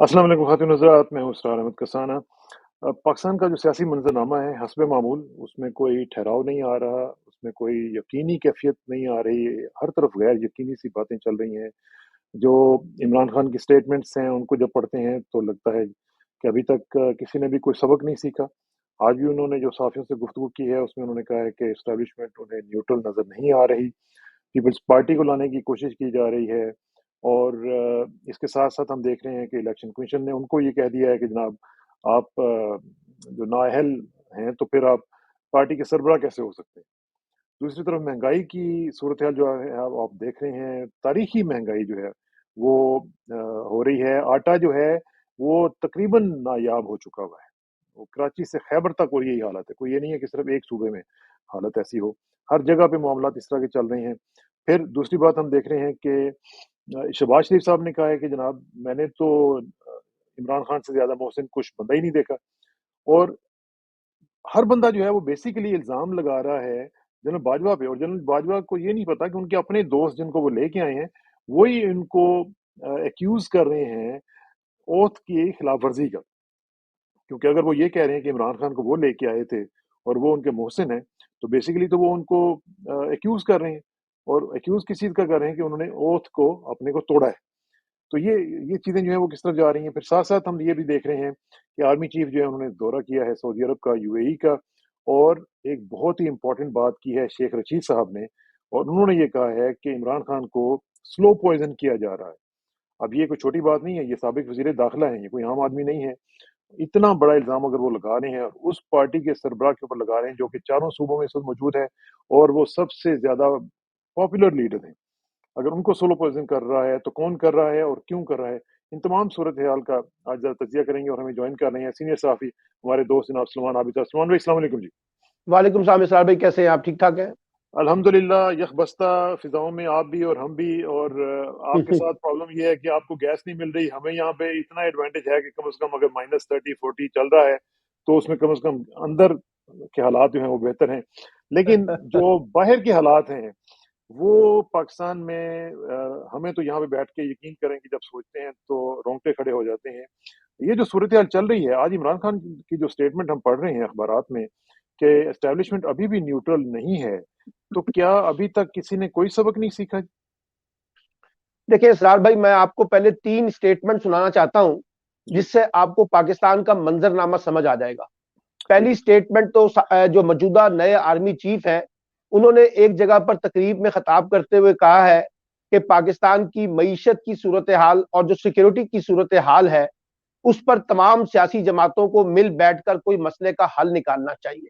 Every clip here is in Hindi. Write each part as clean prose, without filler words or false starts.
अस्सलाम वालेकुम ख़ातिन हज़रात, मैं हूँ इसरार अहमद कसाना। पाकिस्तान का जो सियासी मंज़रनामा है हस्बे मामूल, उसमें कोई ठहराव नहीं आ रहा, उसमें कोई यकीनी कैफ़ियत नहीं आ रही, हर तरफ गैर यकीनी सी बातें चल रही हैं। जो इमरान खान की स्टेटमेंट्स हैं, उनको जब पढ़ते हैं तो लगता है कि अभी तक किसी ने भी कोई सबक नहीं सीखा। आज भी उन्होंने जो सहाफ़ियों से गुफ्तगू की है, उसमें उन्होंने कहा है कि एस्टेब्लिशमेंट उन्हें न्यूट्रल नज़र नहीं आ रही। पीपल्स पार्टी को लाने की कोशिश की जा रही है और इसके साथ-साथ हम देख रहे हैं कि इलेक्शन कमीशन ने उनको ये कह दिया है कि जनाब आप जो नाअहल हैं, तो फिर आप पार्टी के सरबराह कैसे हो सकते हैं? दूसरी तरफ महँगाई की सूरत-हाल जो है अब आप देख रहे हैं, तारीखी महँगाई जो है वो हो रही है। आटा जो है वो तकरीबन नायाब हो चुका हुआ है। वो कराची से खैबर तक और यही हालत है। कोई ये नहीं है कि सिर्फ़ एक सूबे में हालत ऐसी हो। हर जगह पे मामलात इस तरह के चल रहे हैं। फिर दूसरी बात हम देख रहे हैं कि शहबाज शरीफ साहब ने कहा है कि जनाब मैंने तो इमरान खान से ज़्यादा मोहसिन कुछ बंदा ही नहीं देखा और हर बंदा जो है वो बेसिकली इल्ज़ाम लगा रहा है जनरल बाजवा पे और जनरल बाजवा को ये नहीं पता कि उनके अपने दोस्त जिनको वो लेके आए हैं, वही इनको एक्यूज़ कर रहे हैं ओथ की खिलाफ वर्ज़ी का। क्योंकि अगर वो ये कह रहे हैं कि इमरान खान को वो लेके आए थे और वो उनके मोहसिन हैं, तो बेसिकली तो वो उनको एक्यूज़ कर रहे हैं और एक्यूज़ किस चीज़ का कर रहे हैं कि उन्होंने ओथ को अपने को तोड़ा है। तो ये चीज़ें जो हैं वो किस तरफ जा रही हैं। फिर साथ-साथ हम ये भी देख रहे हैं कि आर्मी चीफ़ जो है उन्होंने दौरा किया है सऊदी अरब का, यूएई का और एक बहुत ही इम्पोर्टेंट बात की है शेख रशीद साहब ने और उन्होंने ये कहा है कि इमरान खान को स्लो पॉइज़न किया जा रहा है। अब ये कोई छोटी बात नहीं है, ये साबिक वज़ीर दाखिला हैं, ये कोई आम आदमी नहीं है। इतना बड़ा इल्ज़ाम अगर वो लगा रहे हैं और उस पार्टी के सरबराह के ऊपर लगा रहे हैं, जो कि चारों सूबों में इस वक़्त मौजूद है और वो सबसे ज़्यादा पॉपुलर लीडर हैं। अगर उनको सोलो पोज़िशन कर रहा है, तो कौन कर रहा है और क्यों कर रहा है? इन तमाम सूरत-ए-हाल का आज ज़रा तज़िया करेंगे और हमें जॉइन कर रहे हैं सीनियर सहाफ़ी हमारे दोस्त जनाब सलमान आबिद साहब। सलमान भाई अस्सलाम वालेकुम जी। वालेकुम सलाम इसरार भाई, कैसे हैं आप? ठीक ठाक हैं? अल्हम्दुलिल्लाह यकबस्ता फ़िज़ाओं में आप भी और हम भी और आपके साथ प्रॉब्लम ये है कि आपको गैस नहीं मिल रही, हमें यहाँ पे इतना एडवांटेज है कि कम से कम अगर -30-40 चल रहा है, तो उसमें कम से कम अंदर के हालात जो हैं वो बेहतर हैं। लेकिन जो बाहर के हालात हैं, वो पाकिस्तान में हमें तो यहाँ पे बैठ के यकीन करें कि जब सोचते हैं तो रोंगटे खड़े हो जाते हैं। ये जो सूरत-ए-हाल चल रही है, आज इमरान खान की जो स्टेटमेंट हम पढ़ रहे हैं अखबारात में कि एस्टेब्लिशमेंट अभी भी न्यूट्रल नहीं है, तो क्या अभी तक किसी ने कोई सबक नहीं सीखा? देखिए इसरार भाई, मैं आपको पहले 3 स्टेटमेंट सुनाना चाहता हूं, जी, जिससे आपको पाकिस्तान का मंजरनामा समझ आ जाएगा। ठीक पहली है। स्टेटमेंट तो जो मौजूदा नए आर्मी चीफ हैं, उन्होंने एक जगह पर तकरीब में खिताब करते हुए कहा है कि पाकिस्तान की मईशत की सूरत हाल और जो सिक्योरिटी की सूरत हाल है, उस पर तमाम सियासी जमातों को मिल बैठकर कोई मसले का हल निकालना चाहिए।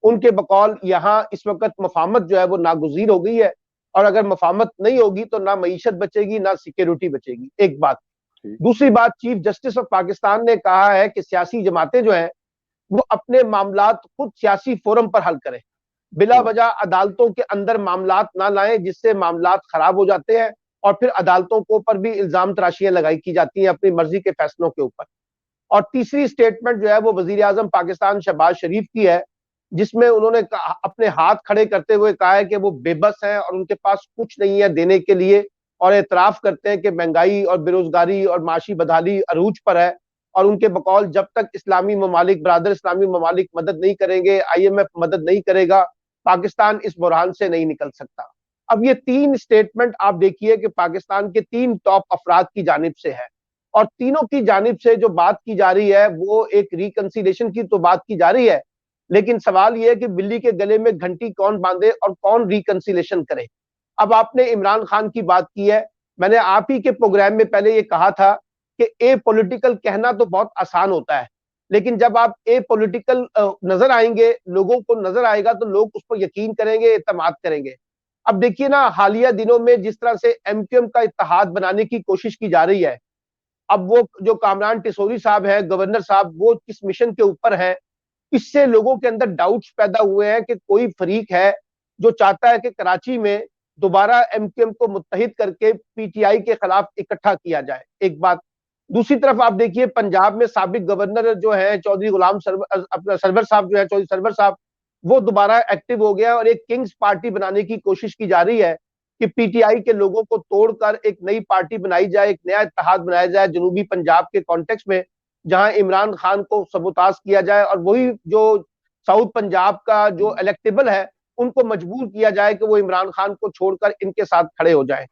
हुँ, उनके बकौल यहाँ इस वक्त मफामत जो है वो नागुज़ीर हो गई है, और अगर मफामत नहीं होगी तो ना मईशत बचेगी ना सिक्योरिटी बचेगी। एक बात। ठीक, दूसरी बात, चीफ जस्टिस ऑफ पाकिस्तान ने कहा है कि सियासी जमातें जो हैं वो अपने मामलात खुद सियासी फोरम पर हल करें, बिला वाह! वजह अदालतों के अंदर मामलात ना लाएं, जिससे मामलात खराब हो जाते हैं और फिर अदालतों के ऊपर भी इल्जाम तराशियां लगाई की जाती हैं अपनी मर्जी के फैसलों के ऊपर। और तीसरी स्टेटमेंट जो है वो वजीर आजम पाकिस्तान शहबाज शरीफ की है, जिसमें उन्होंने अपने हाथ खड़े करते हुए कहा है कि वो बेबस हैं और उनके पास कुछ नहीं है देने के लिए, और एतराफ करते हैं कि महंगाई और बेरोजगारी और माशी बदहाली अरूज पर है, और उनके बकौल जब तक इस्लामी ममालिक, बरादर इस्लामी ममालिक मदद नहीं करेंगे, IMF मदद नहीं करेगा, पाकिस्तान इस बुरहान से नहीं निकल सकता। अब ये 3 स्टेटमेंट आप देखिए कि पाकिस्तान के 3 टॉप अफराद की जानिब से है, और तीनों की जानिब से जो बात की जा रही है वो एक रिकंसिलेशन की तो बात की जा रही है, लेकिन सवाल यह है कि बिल्ली के गले में घंटी कौन बांधे और कौन रिकंसिलेशन करे। अब आपने इमरान खान की बात की है, मैंने आप ही के प्रोग्राम में पहले ये कहा था कि ए पॉलिटिकल कहना तो बहुत आसान होता है, लेकिन जब आप ए पॉलिटिकल नजर आएंगे, लोगों को नजर आएगा, तो लोग उस पर यकीन करेंगे, एतमाद करेंगे। अब देखिए ना, हालिया दिनों में जिस तरह से MQM का इत्तेहाद बनाने की कोशिश की जा रही है, अब वो जो कामरान टिसोरी साहब हैं, गवर्नर साहब, वो किस मिशन के ऊपर हैं, इससे लोगों के अंदर डाउट्स पैदा हुए हैं कि कोई फरीक है जो चाहता है कि कराची में दोबारा MQM को मुत्तहिद करके PTI के खिलाफ इकट्ठा किया जाए। एक बात। दूसरी तरफ आप देखिए, पंजाब में साबिक गवर्नर जो है चौधरी गुलाम सरवर, अपना सरवर साहब जो है, चौधरी सरवर साहब, वो दोबारा एक्टिव हो गया और एक किंग्स पार्टी बनाने की कोशिश की जा रही है। कि पीटीआई के लोगों को तोड़कर एक नई पार्टी बनाई जाए, एक नया इत्तेहाद बनाया जाए जनूबी पंजाब के कॉन्टेक्स्ट में, जहां इमरान खान को सबोताज किया जाए और वही जो साउथ पंजाब का जो इलेक्टेबल है उनको मजबूर किया जाए कि वो इमरान खान को छोड़कर इनके साथ खड़े हो जाए।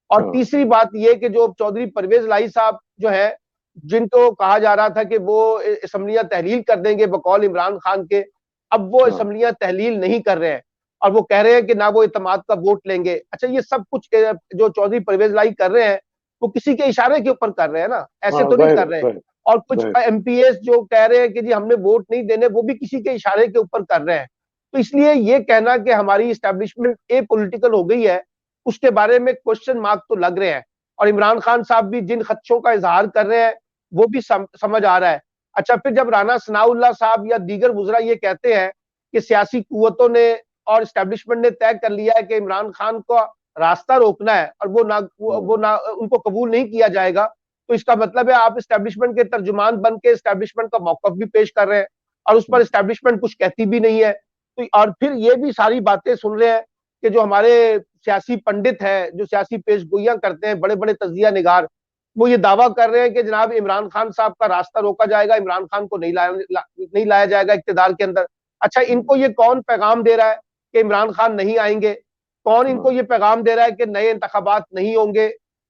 और तीसरी बात यह कि जो चौधरी परवेज लाई साहब जो है, जिनको कहा जा रहा था कि वो असम्बलियां तहलील कर देंगे बकौल इमरान खान के, अब वो असम्बलियां तहलील नहीं कर रहे हैं और वो कह रहे हैं कि ना वो इत्तेमाद का वोट लेंगे। अच्छा, ये सब कुछ जो चौधरी परवेज लाई कर रहे हैं वो किसी के इशारे के ऊपर कर रहे हैं ना, ऐसे तो नहीं कर रहे हैं। और कुछ एमपीएस जो कह रहे हैं कि जी हमने वोट नहीं देने, वो भी किसी के इशारे के ऊपर कर रहे हैं। तो इसलिए ये कहना कि हमारी इस्टेब्लिशमेंट ए पॉलिटिकल हो गई है, उसके बारे में क्वेश्चन मार्क तो लग रहे हैं। और इमरान खान साहब भी जिन खदशों का इजहार कर रहे हैं वो भी समझ आ रहा है। अच्छा, फिर जब राना सनाउल्लाह साहब या दीगर वुज़रा ये कहते हैं कि सियासी कुव्वतों ने और इस्टेब्लिशमेंट ने तय कर लिया है कि इमरान खान को रास्ता रोकना है और वो ना उनको कबूल नहीं किया जाएगा, तो इसका मतलब है आप इस्टेब्लिशमेंट के तर्जुमान बन के इस्टेब्लिशमेंट का मौकफ भी पेश कर रहे हैं और उस पर इस्टेब्लिशमेंट कुछ कहती भी नहीं है। तो और फिर ये भी सारी बातें सुन रहे हैं कि जो हमारे सियासी पंडित हैं, जो सियासी पेशगोइयां करते हैं, बड़े बड़े तजिया निगार, वो ये दावा कर रहे हैं कि जनाब इमरान खान साहब का रास्ता रोका जाएगा, इमरान खान को नहीं लाया जाएगा इक्तिदार के अंदर। अच्छा, इनको ये कौन पैगाम दे रहा है कि इमरान खान नहीं आएंगे? कौन इनको ये पैगाम दे रहा है कि नए इंतखाबात नहीं होंगे?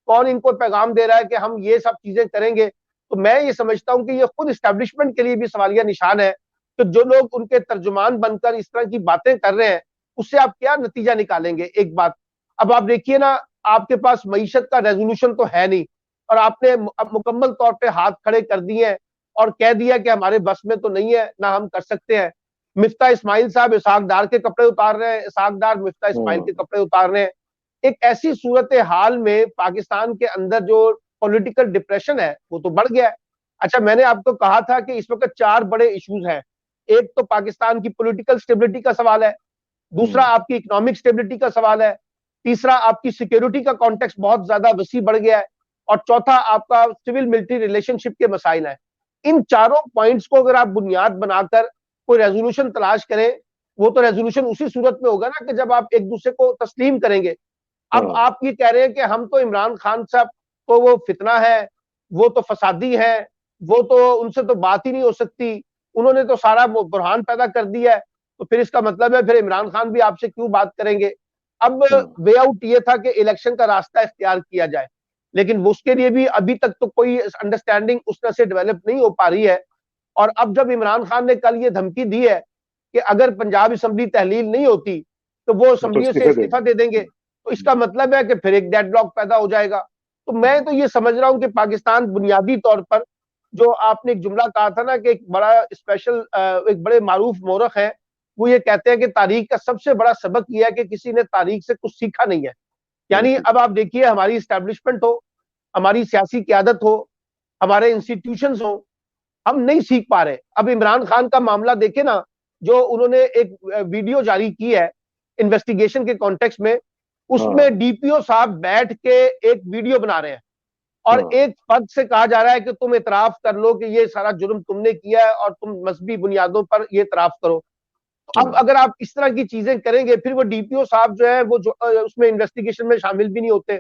कौन इनको पैगाम दे रहा है कि हम ये सब चीजें करेंगे? तो मैं ये समझता हूं कि ये खुद इस्टेब्लिशमेंट के लिए भी सवालिया निशान है कि जो लोग उनके तर्जुमान बनकर इस तरह की बातें कर रहे हैं, उससे आप क्या नतीजा निकालेंगे? एक बात, अब आप देखिए ना, आपके पास मईशत का रेजोल्यूशन तो है नहीं और आपने अब मुकम्मल तौर पे हाथ खड़े कर दिए हैं और कह दिया कि हमारे बस में तो नहीं है, ना हम कर सकते हैं। मिफ्ता इस्माइल साहब इसहाक डार के कपड़े उतार रहे हैं, इसहाक डार मिफ्ता इस्माइल के कपड़े उतार रहे हैं। एक ऐसी सूरत हाल में पाकिस्तान के अंदर जो पॉलिटिकल डिप्रेशन है वो तो बढ़ गया है। अच्छा, मैंने आपको कहा था कि इस वक्त 4 बड़े इश्यूज हैं। एक तो पाकिस्तान की पॉलिटिकल स्टेबिलिटी का सवाल है, दूसरा आपकी इकोनॉमिक स्टेबिलिटी का सवाल है, तीसरा आपकी सिक्योरिटी का कॉन्टेक्स्ट बहुत ज्यादा वसी बढ़ गया है, और चौथा आपका सिविल मिलिट्री रिलेशनशिप के मसाइल है। इन चारों पॉइंट्स को अगर आप बुनियाद बनाकर कोई रेजोल्यूशन तलाश करें, वो तो रेजोल्यूशन उसी सूरत में होगा ना कि जब आप एक दूसरे को तस्लीम करेंगे। अब आप ये कह रहे हैं कि हम तो इमरान खान साहब तो वो फितना है, वो तो फसादी है, वो तो उनसे तो बात ही नहीं हो सकती, उन्होंने तो सारा बुरहान पैदा कर दिया है, तो फिर इसका मतलब है फिर इमरान खान भी आपसे क्यों बात करेंगे? अब वे आउट ये था कि इलेक्शन का रास्ता इख्तियार किया जाए, लेकिन उसके लिए भी अभी तक तो कोई अंडरस्टैंडिंग उस तरह से डेवलप नहीं हो पा रही है। और अब जब इमरान खान ने कल ये धमकी दी है कि अगर पंजाब असेंबली तहलील नहीं होती तो वो असेंबलियों से इस्तीफा दे देंगे, तो इसका मतलब है कि फिर एक डेडलॉक पैदा हो जाएगा। तो मैं तो ये समझ रहा हूं कि पाकिस्तान बुनियादी तौर पर, जो आपने एक जुमला कहा था ना कि एक बड़ा स्पेशल, एक बड़े मारूफ मोरख है, वो ये कहते हैं कि तारीख का सबसे बड़ा सबक यह है कि किसी ने तारीख से कुछ सीखा नहीं है। यानी अब आप देखिए, हमारी इस्टेब्लिशमेंट हो, हमारी सियासी क्यादत हो, हमारे इंस्टीट्यूशंस हो, हम नहीं सीख पा रहे। अब इमरान खान का मामला देखे ना, जो उन्होंने एक वीडियो जारी की है इन्वेस्टिगेशन के कॉन्टेक्स्ट में, उसमें डीपीओ साहब बैठ के एक वीडियो बना रहे हैं और एक पद से कहा जा रहा है कि तुम इतराफ कर लो कि ये सारा जुर्म तुमने किया है और तुम मजहबी बुनियादों पर ये इतराफ करो। तो अब अगर आप इस तरह की चीजें करेंगे, फिर वो डीपीओ साहब जो है वो जो उसमें इन्वेस्टिगेशन में शामिल भी नहीं होते।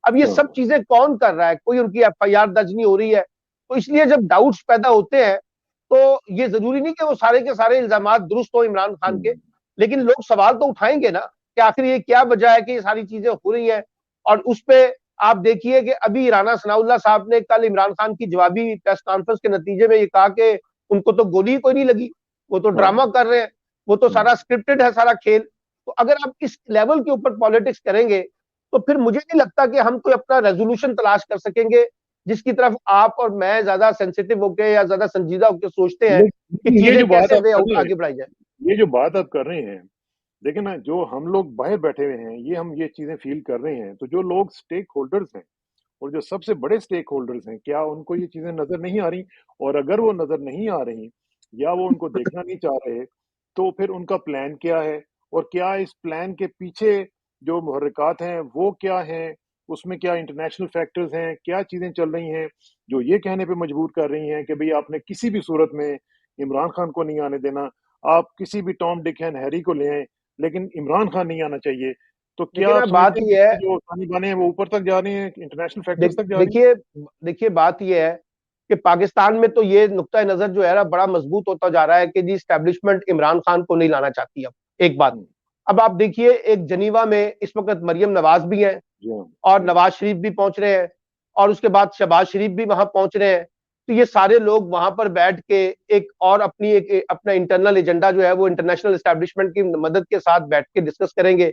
अब ये सब चीजें कौन कर रहा है? कोई उनकी एफआईआर दर्ज नहीं हो रही है। तो इसलिए जब डाउट्स पैदा होते हैं, तो ये जरूरी नहीं कि वो सारे के सारे इल्जामात दुरुस्त हो इमरान खान के, लेकिन लोग सवाल तो उठाएंगे ना कि आखिर ये क्या वजह है कि ये सारी चीजें हो रही हैं। और उस पे आप देखिए कि अभी राना सनाउल्लाह साहब ने कल इमरान खान की जवाबी प्रेस कॉन्फ्रेंस के नतीजे में ये कहा कि उनको तो गोली कोई नहीं लगी, वो तो ड्रामा कर रहे हैं, वो तो सारा स्क्रिप्टेड है सारा खेल। तो अगर आप इस लेवल के ऊपर पॉलिटिक्स करेंगे, तो फिर मुझे नहीं लगता कि हम कोई अपना रेजोल्यूशन तलाश कर सकेंगे जिसकी तरफ आप और मैं ज्यादा सेंसिटिव होके या ज्यादा संजीदा होकर सोचते हैं कि चीजें कैसे वे आउट आगे बढ़ाई जाए। ये जो बात आप कर रहे हैं, देखिए ना, जो हम लोग बाहर बैठे हुए हैं, ये हम ये चीजें फील कर रहे हैं, तो जो लोग स्टेक होल्डर्स हैं और जो सबसे बड़े स्टेक होल्डर्स हैं, क्या उनको ये चीजें नजर नहीं आ रही? और अगर वो नजर नहीं आ रही या वो उनको देखना नहीं चाह रहे, तो फिर उनका प्लान क्या है? और क्या इस प्लान के पीछे जो मुहर्रिकात हैं वो क्या हैं? उसमें क्या इंटरनेशनल फैक्टर्स हैं? क्या चीजें चल रही हैं जो ये कहने पे मजबूर कर रही हैं कि भाई आपने किसी भी सूरत में इमरान खान को नहीं आने देना, आप किसी भी टॉम डिक एंड हैरी को ले आए, लेकिन इमरान खान नहीं आना चाहिए? तो देखिए क्या आप ना, बात समझते हैं कि ये है, इसकी जो तानी बाने हैं वो ऊपर तक जा रही हैं, इंटरनेशनल फैक्टर्स तक जा रही हैं? देखिए देखिए बात ये है कि पाकिस्तान में तो ये नुक्ता नजर जो है ना बड़ा मजबूत होता जा रहा है कि जी स्टैब्लिशमेंट इमरान खान को नहीं लाना चाहती। अब एक बात, हम्म, अब आप देखिए एक जनीवा में इस वक्त मरियम नवाज भी हैं जी हाँ। और जी। नवाज शरीफ भी पहुंच रहे हैं और उसके बाद शहबाज शरीफ भी वहां पहुंच रहे हैं। तो ये सारे लोग वहां पर बैठ के एक और एक अपना इंटरनल एजेंडा जो है वो इंटरनेशनल एस्टेब्लिशमेंट की मदद के साथ बैठ के डिस्कस करेंगे।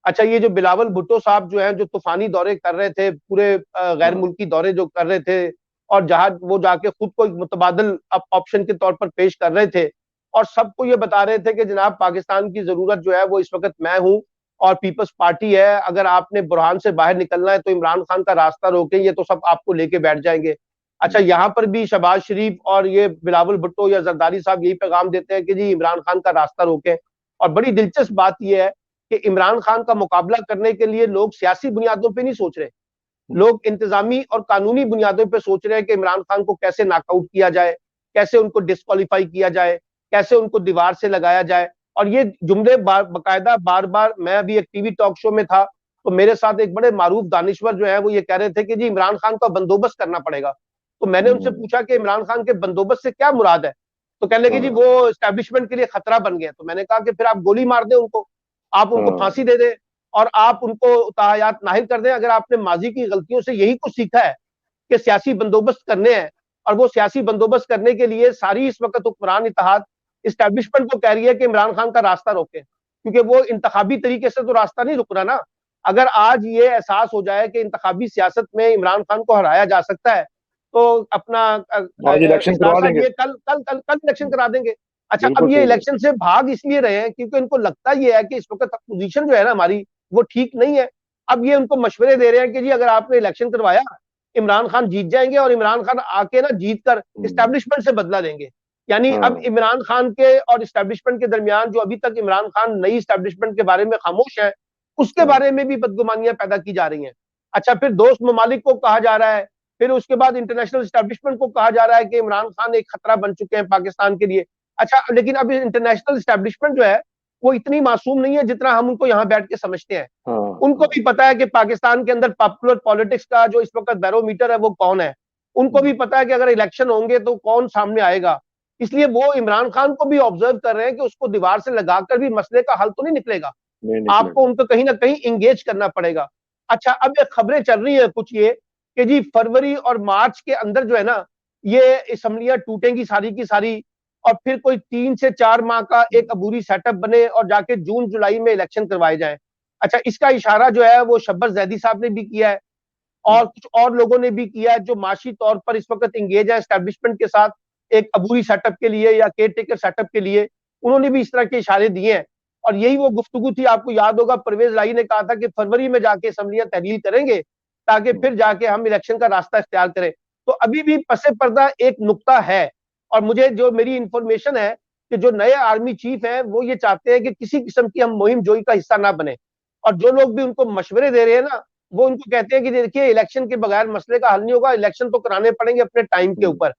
अच्छा, ये जो बिलावल भुट्टो साहब जो हैं, जो तूफानी दौरे कर रहे थे, पूरे गैर हाँ। मुल्की दौरे जो कर रहे थे और जहां वो जाके खुद को एक मुतबादल ऑप्शन के तौर पर पेश कर रहे थे और सबको ये बता रहे थे कि जनाब पाकिस्तान की जरूरत जो है वो इस वक्त मैं हूं और पीपल्स पार्टी है, अगर आपने बुरहान से बाहर निकलना है तो इमरान खान का रास्ता रोके, ये तो सब आपको लेके बैठ जाएंगे। अच्छा, हम्म, यहाँ पर भी शहबाज शरीफ और ये बिलावल भुट्टो या जरदारी साहब यही पैगाम देते हैं कि जी इमरान खान का रास्ता रोकें। और बड़ी दिलचस्प बात यह है कि इमरान खान का मुकाबला करने के लिए लोग सियासी बुनियादों पर नहीं सोच रहे, हम्म, लोग इंतजामी और कानूनी बुनियादों पर सोच रहे हैं कि इमरान खान को कैसे नॉकआउट किया जाए, कैसे उनको डिस्कालीफाई किया जाए, कैसे उनको दीवार से लगाया जाए। और ये जुमले बाकायदा बार बार, मैं अभी एक टीवी टॉक शो में था तो मेरे साथ एक बड़े मारूफ दानिश्वर जो है वो ये कह रहे थे कि जी इमरान खान का बंदोबस्त करना पड़ेगा। तो मैंने उनसे हम्म, पूछा कि इमरान खान के बंदोबस्त से क्या मुराद है, तो कहने लगे जी हाँ। वो एस्टेब्लिशमेंट के लिए खतरा बन गया। तो मैंने कहा कि फिर आप गोली मार दें उनको, आप उनको हाँ। फांसी दे दें और आप उनको ताहयात नाहिल कर दें। अगर आपने माजी की गलतियों से यही कुछ सीखा है कि सियासी बंदोबस्त करने हैं और वो सियासी बंदोबस्त करने के लिए सारी इस वक्त हुक्मरान इत्तेहाद इस्टेब्लिशमेंट को कह रही है कि इमरान खान का रास्ता रोके, क्योंकि वो इंतखाबी तरीके से तो रास्ता नहीं रुक रहा ना। अगर आज ये एहसास हो जाए कि इंतखाबी सियासत में इमरान खान को हराया जा सकता है तो अपना आज इलेक्शन इसरार करवा साहब देंगे। ये कल कल कल कल इलेक्शन करा देंगे। अच्छा, बिल्कुल अब ये सही बात। इलेक्शन से भाग इसलिए रहे हैं क्योंकि इनको लगता ये है कि इस वक्त पोजीशन जो है ना हमारी वो ठीक नहीं है। अब ये उनको मशवरे दे रहे हैं कि जी अगर आपने इलेक्शन करवाया इमरान खान जीत जाएंगे और इमरान खान आके ना जीत कर हम्म, इस्टेब्लिशमेंट से बदला देंगे। यानी अब हाँ। इमरान खान के और इस्टेब्लिशमेंट के दरमियान, जो अभी तक इमरान खान नई इस्टेब्लिशमेंट के बारे में खामोश है, उसके हाँ। बारे में भी बदगुमानियां पैदा की जा रही हैं। अच्छा, फिर दोस्त ममालिक को कहा जा रहा है, फिर उसके बाद इंटरनेशनल इस्टेब्लिशमेंट को कहा जा रहा है कि इमरान खान एक खतरा बन चुके हैं पाकिस्तान के लिए। अच्छा, लेकिन अब इंटरनेशनल इस्टेब्लिशमेंट जो है वो इतनी मासूम नहीं है जितना हम उनको यहाँ बैठ के समझते हैं। हाँ। उनको हाँ। भी पता है कि पाकिस्तान के अंदर पॉपुलर पॉलिटिक्स का जो इस वक्त बैरोमीटर है वो कौन है। उनको भी हम्म, पता है कि अगर इलेक्शन होंगे तो कौन सामने आएगा। इसलिए वो इमरान खान को भी ऑब्जर्व कर रहे हैं कि उसको दीवार से लगाकर भी मसले का हल तो नहीं निकलेगा, नहीं आपको निकलेगा। उनको कहीं ना कहीं इंगेज करना पड़ेगा। अच्छा, अब ये खबरें चल रही है कुछ ये कि जी फरवरी और मार्च के अंदर जो है ना ये असम्बलियां टूटेंगी सारी की सारी और फिर कोई 3 से 4 माह का एक अबूरी सेटअप बने और जाके जून जुलाई में इलेक्शन करवाए जाए। अच्छा, इसका इशारा जो है वो शब्बर जैदी साहब ने भी किया है और हम्म, कुछ और लोगों ने भी किया है जो माशी तौर पर इस वक्त इंगेज है एस्टेब्लिशमेंट के साथ एक अबूरी सेटअप के लिए या केयर टेकर सेटअप के लिए। उन्होंने भी इस तरह के इशारे दिए हैं और यही वो गुफ्तगू थी, आपको याद होगा परवेज लाई ने कहा था कि फरवरी में जाके असम्बलियां तहलील करेंगे ताकि हम्म, फिर जाके हम इलेक्शन का रास्ता इख्तियार करें। तो अभी भी पसे पर्दा एक नुक्ता है और मुझे जो मेरी इंफॉर्मेशन है कि जो नए आर्मी चीफ हैं वो ये चाहते हैं कि किसी किस्म की हम मुहिम जोई का हिस्सा ना बने और जो लोग भी उनको मशवरे दे रहे हैं ना वो उनको कहते हैं कि देखिए इलेक्शन के बगैर मसले का हल नहीं होगा, इलेक्शन तो कराने पड़ेंगे अपने टाइम के हम्म, ऊपर।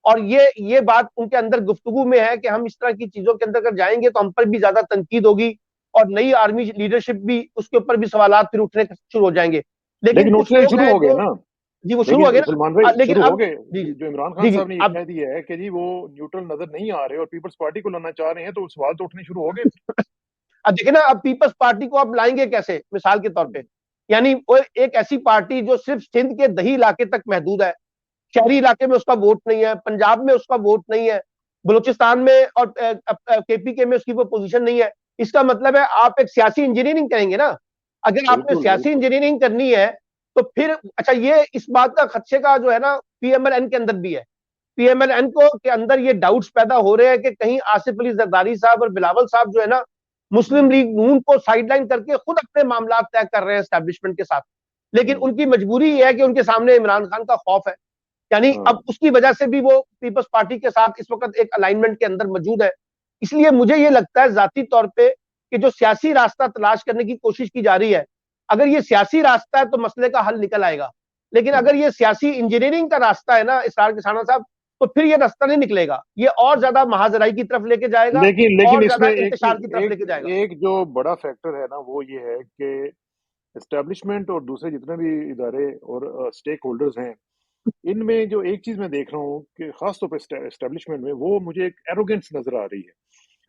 और ये बात उनके अंदर गुफ्तगू में है कि हम इस तरह की चीजों के अंदर अगर जाएंगे तो हम पर भी ज्यादा तनकीद होगी और नई आर्मी लीडरशिप भी उसके ऊपर भी सवाल फिर उठने शुरू हो जाएंगे। लेकिन लेकिन कुछ उठने लोग शुरू हैं हो गए जो, ना। जी वो शुरू हो लेकिन गया सलमान ना, भाई लेकिन शुरू हो अब, गए। जी जो इमरान खान जी जी साहब ने ये अब कह दिया है कि जी वो न्यूट्रल नजर नहीं आ रहे और पीपल्स पार्टी को लाना चाह रहे हैं, तो सवाल तो उठने शुरू हो गए। अब देखिए ना, अब पीपल्स पार्टी को आप लाएंगे कैसे, मिसाल के तौर पे यानी वो एक ऐसी पार्टी जो सिर्फ सिंध के दही इलाके तक महदूद है, शहरी इलाके में उसका वोट नहीं है, पंजाब में उसका वोट नहीं है, बलूचिस्तान में और केपीके में उसकी वो पोजीशन नहीं है। इसका मतलब है आप एक सियासी इंजीनियरिंग करेंगे ना। अगर आपने बिल्कुल सियासी बिल्कुल। इंजीनियरिंग करनी है तो फिर अच्छा, ये इस बात का खदशे का जो है ना पीएमएलएन के अंदर भी है। पीएमएलएन को के अंदर ये डाउट्स पैदा हो रहे हैं कि कहीं आसिफ अली जरदारी साहब और बिलावल साहब जो है ना मुस्लिम हम्म, लीग नून को साइडलाइन करके खुद अपने मामला तय कर रहे हैं एस्टेब्लिशमेंट के साथ। लेकिन हम्म, उनकी मजबूरी यह है कि उनके सामने इमरान खान का खौफ है, यानी अब हाँ। उसकी वजह से भी वो पीपल्स पार्टी के साथ इस वक्त एक अलाइनमेंट के अंदर मौजूद है। इसलिए मुझे ये लगता है जाती तौर पे कि जो सियासी रास्ता तलाश करने की कोशिश की जा रही है, अगर ये सियासी रास्ता है तो मसले का हल निकल आएगा। लेकिन अगर हम्म। ये सियासी इंजीनियरिंग का रास्ता है ना इसरार किसाना साहब, तो फिर ये रास्ता नहीं निकलेगा, ये और ज्यादा महाजराई की तरफ लेके जाएगा लेकिन लेकिन और इसमें ज्यादा एक इंतशार की तरफ एक लेके जाएगा। एक जो बड़ा फैक्टर है ना वो ये है कि एस्टेब्लिशमेंट और दूसरे जितने भी इदारे और स्टेक होल्डर्स हैं, इनमें जो एक चीज मैं देख रहा हूँ कि खास तौर पर एस्टेब्लिशमेंट में, वो मुझे एक एरोगेंस नजर आ रही है।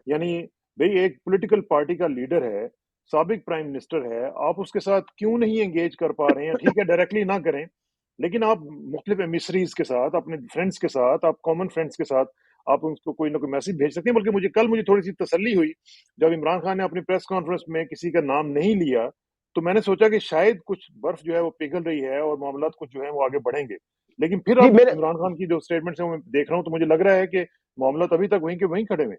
यानी भाई एक पॉलिटिकल पार्टी का लीडर है, साबिक प्राइम मिनिस्टर है, आप उसके साथ क्यों नहीं एंगेज कर पा रहे हैं? ठीक है, डायरेक्टली ना करें, लेकिन आप मुख्तलिफ एमिसरीज के साथ, अपने फ्रेंड्स के साथ, आप कॉमन फ्रेंड्स के साथ आप उनको कोई ना कोई मैसेज भेज सकते हैं। बल्कि मुझे थोड़ी सी तसल्ली हुई जब इमरान खान ने अपनी प्रेस कॉन्फ्रेंस में किसी का नाम नहीं लिया, तो मैंने सोचा कि शायद कुछ बर्फ जो है वो पिघल रही है और मामला कुछ जो है वो आगे बढ़ेंगे। लेकिन फिर जी अब मेरे इमरान खान की जो स्टेटमेंट है वो मैं देख रहा हूँ, तो मुझे लग रहा है कि मामला अभी तक वहीं के वहीं खड़े हुए।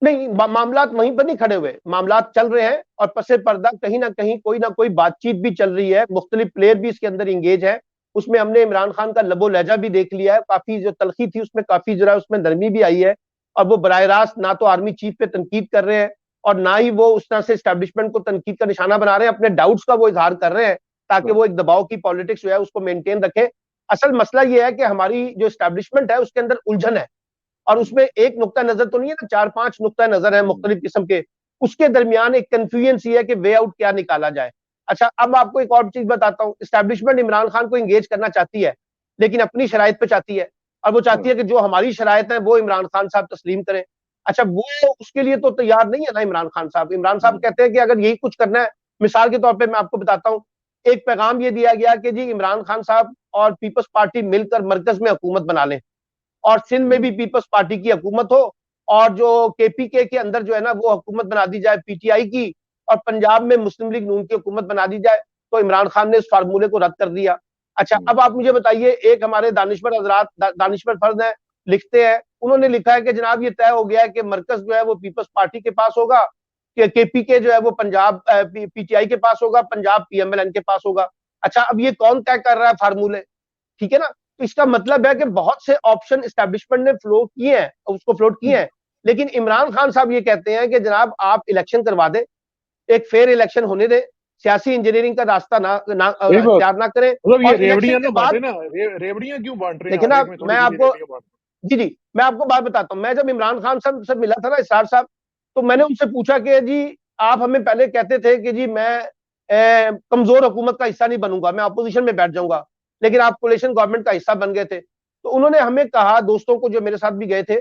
नहीं, मामलात वहीं पर नहीं खड़े हुए, मामलात चल रहे हैं और पसे पर्दा कहीं ना कोई बातचीत भी चल रही है, मुख्तलिफ प्लेयर भी इसके अंदर इंगेज है। उसमें हमने इमरान खान का लबो लहजा भी देख लिया है, काफी जो तलखी थी उसमें काफी जरा उसमें नरमी भी आई है। और वो बराह रास्त ना तो आर्मी चीफ पे तनकीद कर रहे हैं और ना ही वो उस तरह से स्टैब्लिशमेंट को तनकीद का निशाना बना रहे हैं, अपने डाउट्स का वो इजहार कर रहे हैं ताकि वो एक दबाव की पॉलिटिक्स जो है उसको मेंटेन रखें। असल मसला ये है कि हमारी जो स्टैब्लिशमेंट है उसके अंदर उलझन है और उसमें एक नुक्ता नजर तो नहीं है ना, 4-5 नुक्ता नजर है मुख्तलिफ किस्म के। उसके दरमियान एक कंफ्यूजन है कि वे आउट क्या निकाला जाए। अच्छा, अब आपको एक और चीज बताता हूँ, स्टैब्लिशमेंट इमरान खान को इंगेज करना चाहती है लेकिन अपनी शराइत पे चाहती है, और वो चाहती है कि जो हमारी शराइत है वो इमरान खान साहब तस्लीम करें। अच्छा, वो उसके लिए तो तैयार नहीं है ना इमरान खान साहब। इमरान साहब कहते हैं कि अगर यही कुछ करना है, मिसाल के तौर पर मैं आपको बताता हूँ, एक पैगाम ये दिया गया कि जी इमरान खान साहब और पीपल्स पार्टी मिलकर मरकज में हुकूमत बना लें और सिंध में भी पीपल्स पार्टी की हुकूमत हो और जो केपीके के अंदर जो है ना वो हुकूमत बना दी जाए पीटीआई की, और पंजाब में मुस्लिम लीग नून की हुकूमत बना दी जाए। तो इमरान खान ने इस फार्मूले को रद्द कर दिया। अच्छा, अब आप मुझे बताइए, एक हमारे दानिश्वर हजरात दानिश्वर फर्द है, लिखते हैं, उन्होंने लिखा है कि जनाब ये तय हो गया है कि मरकज जो है वो पीपल्स पार्टी के पास होगा, कि केपीके जो है वो पंजाब पीटीआई के पास होगा, पंजाब पीएमएलएन के पास होगा। अच्छा, अब ये कौन तय कर रहा है फार्मूले? ठीक है ना। तो इसका मतलब है कि बहुत से ऑप्शन एस्टैब्लिशमेंट ने फ्लोट किए हैं, उसको फ्लोट किए हैं, लेकिन इमरान खान साहब ये कहते हैं कि जनाब आप इलेक्शन करवा दें, एक फेयर इलेक्शन होने दें, सियासी इंजीनियरिंग का रास्ता इख्तियार ना करें, मतलब ये और इलेक्शन रेवड़ियां के ना बाद। बांटे ना, रेवड़ियां क्यों बांट रहे हैं? देखिए हर ना, एक में थोड़ी मैं थोड़ी आपको, रेवड़ियां बांट। जी मैं आपको बात बताता हूं, मैं जब इमरान खान साहब से मिला था ना इसरार साहब, तो मैंने उनसे पूछा कि जी आप हमें पहले कहते थे कि जी मैं कमजोर हुकूमत का हिस्सा नहीं बनूंगा, मैं अपोजिशन में बैठ जाऊंगा, लेकिन आप कोलिशन गवर्नमेंट का हिस्सा बन गए थे। तो उन्होंने हमें कहा, दोस्तों को जो मेरे साथ भी गए थे,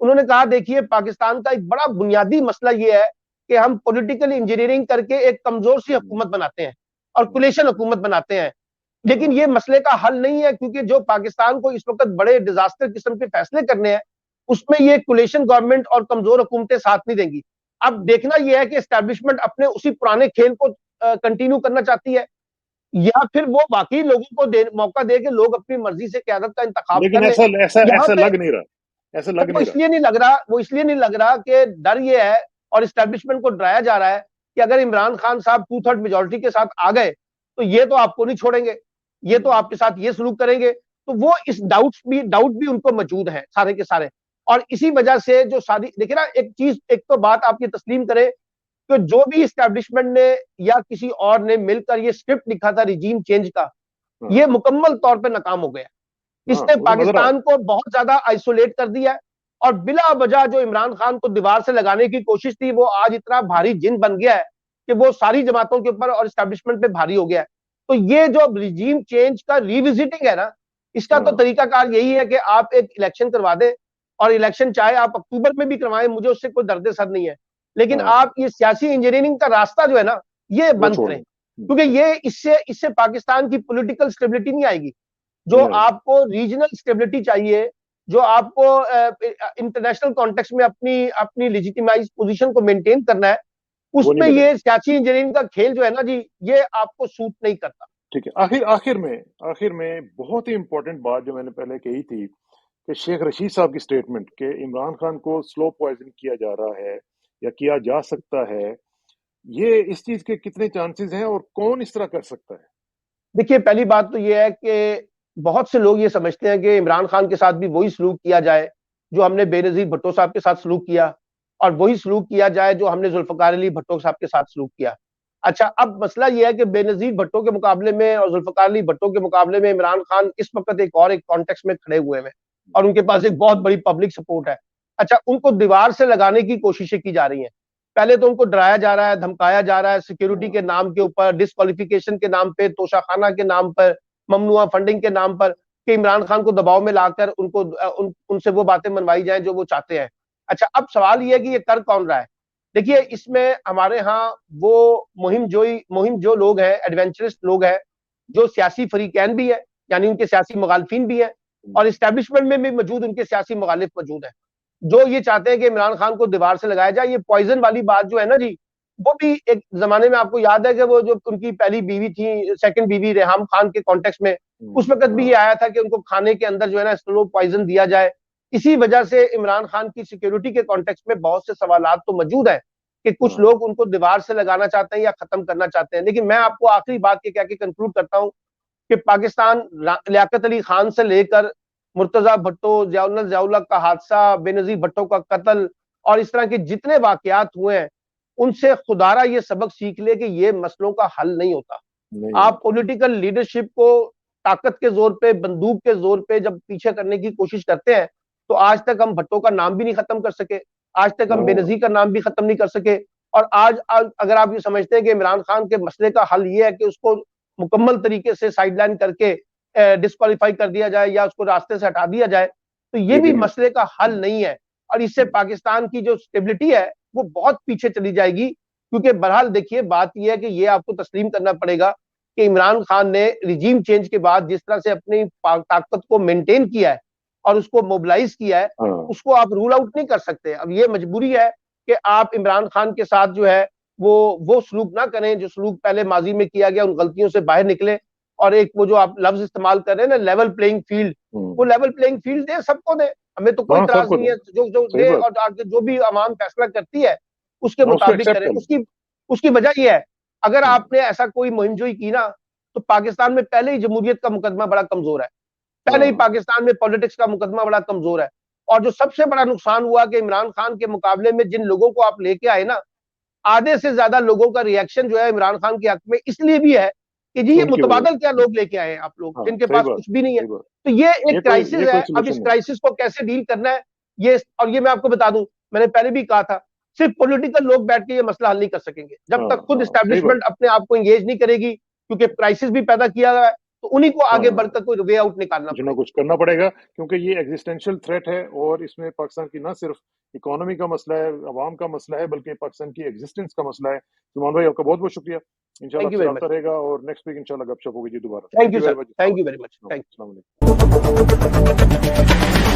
उन्होंने कहा देखिए पाकिस्तान का एक बड़ा बुनियादी मसला यह है कि हम पॉलिटिकल इंजीनियरिंग करके एक कमजोर सी हुकूमत बनाते हैं और कोलिशन हुकूमत बनाते हैं, लेकिन ये मसले का हल नहीं है, क्योंकि जो पाकिस्तान को इस वक्त बड़े डिजास्टर किस्म के फैसले करने हैं उसमें ये कोलिशन गवर्नमेंट और कमजोर हुकूमतें साथ नहीं देंगी। अब देखना यह है कि एस्टैब्लिशमेंट अपने उसी पुराने खेल को कंटिन्यू करना चाहती है, या फिर वो बाकी लोगों को मौका दे के लोग अपनी मर्जी से क्यादत का इंतखाब लेकिन करें। ऐसा ऐसा यहाँ ऐसा पे लग नहीं रहा, ऐसा लग वो नहीं रहा। इसलिए नहीं लग रहा, वो इसलिए नहीं लग रहा कि डर ये है और एस्टैब्लिशमेंट को डराया जा रहा है कि अगर इमरान खान साहब 2/3 मेजोरिटी के साथ आ गए तो ये तो आपको नहीं छोड़ेंगे, ये तो आपके साथ ये सलूक करेंगे। तो वो इस डाउट भी उनको मौजूद है सारे के सारे। और इसी वजह से जो सारी, देखिए ना एक चीज, एक तो बात आप ये तस्लीम करें कि जो भी इस्टेब्लिशमेंट ने या किसी और ने मिलकर ये स्क्रिप्ट लिखा था रिजीम चेंज का, ये मुकम्मल तौर पर नाकाम हो गया। इसने वो तो नजर आ पाकिस्तान को बहुत ज्यादा आइसोलेट कर दिया और बिला वजह जो इमरान खान को दीवार से लगाने की कोशिश थी वो आज इतना भारी जिन बन गया है कि वो सारी जमातों के ऊपर और एस्टेब्लिशमेंट पे भारी हो गया है। तो ये जो रिजीम चेंज का रिविजिटिंग है ना, इसका तो तरीकाकार यही है कि आप एक इलेक्शन करवा दें, और इलेक्शन चाहे आप अक्टूबर में भी करवाएं, मुझे उससे कोई दर्द सर नहीं है, लेकिन आप ये सियासी इंजीनियरिंग का रास्ता जो है ना ये वो बंद छोड़ करें, दें। क्योंकि ये इससे इससे पाकिस्तान की पॉलिटिकल स्टेबिलिटी नहीं आएगी। जो नहीं आएगी। आपको रीजनल स्टेबिलिटी चाहिए, जो आपको इंटरनेशनल कॉन्टेक्स्ट में अपनी अपनी लेजिटिमाइज पोजीशन को मेंटेन करना है, वो नहीं उसमें बनेगी। ये सियासी इंजीनियरिंग का खेल जो है ना जी, ये आपको सूट नहीं करता। ठीक है, आखिर में बहुत ही इंपॉर्टेंट बात जो मैंने पहले कही थी कि शेख रशीद साहब की स्टेटमेंट कि इमरान खान को स्लो पॉइजन किया जा रहा है या किया जा सकता है, ये इस चीज के कितने चांसेस हैं और कौन इस तरह कर सकता है? देखिए, पहली बात तो ये है कि बहुत से लोग ये समझते हैं कि इमरान खान के साथ भी वही सलूक किया जाए जो हमने बेनजीर भुट्टो साहब के साथ सलूक किया, और वही सलूक किया जाए जो हमने जुल्फकार अली भुट्टो साहब के साथ सलूक किया। अच्छा, अब मसला यह है कि बेनजीर भुट्टो के मुकाबले में और जुल्फकार अली भुट्टो के मुकाबले में इमरान खान इस वक्त एक कॉन्टेक्स्ट में खड़े हुए हैं और उनके पास एक बहुत बड़ी पब्लिक सपोर्ट है। अच्छा, उनको दीवार से लगाने की कोशिशें की जा रही हैं। पहले तो उनको डराया जा रहा है, धमकाया जा रहा है सिक्योरिटी के नाम के ऊपर, डिस्क्वालिफिकेशन के नाम पे, तोशाखाना के नाम पर, ममनुआ फंडिंग के नाम पर, कि इमरान खान को दबाव में लाकर उनसे वो बातें मनवाई जाए जो वो चाहते हैं। अच्छा, अब सवाल ये है कि ये कर कौन रहा है? देखिए, इसमें हमारे यहाँ वो मुहिम जो लोग हैं, एडवेंचरस लोग हैं, जो सियासी फरीकैन भी है, यानी उनके सियासी मुखालिफिन भी है, और इस्टेब्लिशमेंट में भी मौजूद उनके सियासी मुखालिफ मौजूद है, जो ये चाहते हैं कि इमरान खान को दीवार से लगाया जाए। ये पॉइजन वाली बात जो है ना जी, वो भी एक जमाने में आपको याद है कि वो जो उनकी पहली बीवी थी, सेकंड बीवी रेहाम खान के कॉन्टेक्स्ट में, उस वक्त भी ये आया था कि उनको खाने के अंदर जो है ना स्लो पॉइजन दिया जाए। इसी वजह से इमरान खान की सिक्योरिटी के कॉन्टेक्स्ट में बहुत से सवालात तो मौजूद है कि कुछ लोग उनको दीवार से लगाना चाहते हैं या खत्म करना चाहते हैं। लेकिन मैं आपको आखिरी बात ये कह के कंक्लूड करता हूं कि पाकिस्तान लियाकत अली खान से लेकर मुर्तजा भट्टो, जियाउल्लाह का हादसा, बेनजीर भट्टो का कत्ल और इस तरह के जितने वाकयात हुए हैं, उनसे खुदारा ये सबक सीख ले कि ये मसलों का हल नहीं होता। आप पॉलिटिकल लीडरशिप को ताकत के जोर पे, बंदूक के जोर पे जब पीछे करने की कोशिश करते हैं, तो आज तक हम भट्टो का नाम भी नहीं खत्म कर सके, आज तक हम बेनजीर का नाम भी खत्म नहीं कर सके। और आज अगर आप ये समझते हैं कि इमरान खान के मसले का हल ये है कि उसको मुकम्मल तरीके से साइडलाइन करके डिस्क्वालीफाई कर दिया जाए या उसको रास्ते से हटा दिया जाए, तो ये भी मसले का हल नहीं है। और इससे पाकिस्तान की जो स्टेबिलिटी है वो बहुत पीछे चली जाएगी। क्योंकि बहरहाल देखिए, बात यह है कि ये आपको तस्लीम करना पड़ेगा कि इमरान खान ने रिजीम चेंज के बाद जिस तरह से अपनी ताकत को मेंटेन किया है और उसको मोबिलाइज किया है, उसको आप रूल आउट नहीं कर सकते। अब ये मजबूरी है कि आप इमरान खान के साथ जो है वो सलूक ना करें जो सलूक पहले माजी में किया गया, उन गलतियों से बाहर निकले। और एक वो जो आप लफ्ज इस्तेमाल कर रहे हैं ना, लेवल प्लेइंग फील्ड, वो लेवल प्लेइंग फील्ड दे, सबको दे, हमें तो कोई इतराज नहीं है, जो दे, और आगे जो भी अवाम फैसला करती है उसके मुताबिक करे। उसकी वजह यह है, अगर आपने ऐसा कोई मुहिमजोई की ना, तो पाकिस्तान में पहले ही जमहूरियत का मुकदमा बड़ा कमजोर है, पहले ही पाकिस्तान में पॉलिटिक्स का मुकदमा बड़ा कमजोर है। और जो सबसे बड़ा नुकसान हुआ कि इमरान खान के मुकाबले में जिन लोगों को आप लेके आए ना, आधे से ज्यादा लोगों का रिएक्शन जो है इमरान खान के हक में इसलिए भी है कि जी ये मुतबादल क्या लोग लेके आए हैं आप लोग, जिनके पास कुछ भी नहीं है। तो ये एक क्राइसिस है। अब इस क्राइसिस को कैसे डील करना है ये, और ये मैं आपको बता दूं, मैंने पहले भी कहा था, सिर्फ पॉलिटिकल लोग बैठ के ये मसला हल नहीं कर सकेंगे जब तक खुद एस्टेब्लिशमेंट अपने आप को एंगेज नहीं करेगी, क्योंकि क्राइसिस भी पैदा किया गया है, तो उन्हीं को आगे बढ़कर कोई वे आउट निकालना पड़ेगा, कुछ करना पड़ेगा, क्योंकि ये एग्जिस्टेंशियल थ्रेट है। और इसमें पाकिस्तान की ना सिर्फ इकोनॉमी का मसला है, अवाम का मसला है, बल्कि पाकिस्तान की एग्जिस्टेंस का मसला है। सुमान भाई, आपका बहुत बहुत शुक्रिया। इंशाल्लाह आपसे रहेगा और नेक्स्ट वीक इंशाल्लाह गपशप होगी जी दोबारा। Thank you sir, thank you very much, thank you.